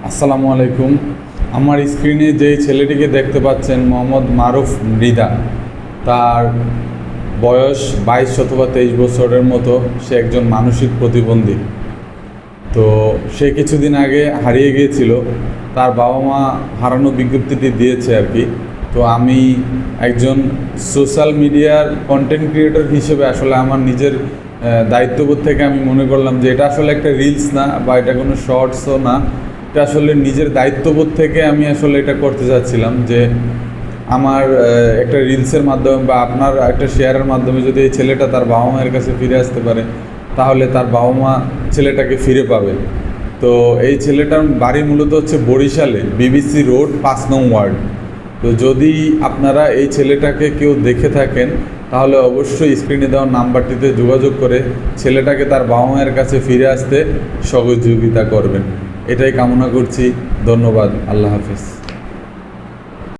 আসসালামু আলাইকুম। আমার স্ক্রিনে যেই ছেলেটিকে দেখতে পাচ্ছেন মোহাম্মদ মারুফ মৃধা, তার বয়স 22 অথবা 23 বছরের মতো। সে একজন মানসিক প্রতিবন্ধী। তো সে কিছুদিন আগে হারিয়ে গিয়েছিল। তার বাবা মা হারানো বিজ্ঞপ্তিটি দিয়েছে আর কি। তো আমি একজন সোশ্যাল মিডিয়ার কন্টেন্ট ক্রিয়েটর হিসেবে আসলে আমার নিজের দায়িত্ববোধ থেকে আমি মনে করলাম যে এটা আসলে একটা রিলস না বা এটা কোনো শর্টসও না, এটা আসলে নিজের দায়িত্ববোধ থেকে আমি আসলে এটা করতে চাচ্ছিলাম যে আমার একটা রিলসের মাধ্যমে বা আপনার একটা শেয়ারের মাধ্যমে যদি এই ছেলেটা তার বাবা মায়ের কাছে ফিরে আসতে পারে, তাহলে তার বাবা মা ছেলেটাকে ফিরে পাবে। তো এই ছেলেটার বাড়ি মূলত হচ্ছে বরিশালে, বিবিসি রোড 5 নং ওয়ার্ড। তো যদি আপনারা এই ছেলেটাকে কেউ দেখে থাকেন, তাহলে অবশ্যই স্ক্রিনে দেওয়া নাম্বারটিতে যোগাযোগ করে ছেলেটাকে তার বাবা মায়ের কাছে ফিরে আসতে সহযোগিতা করবেন। এটাই কামনা করছি। ধন্যবাদ। আল্লাহ হাফেজ।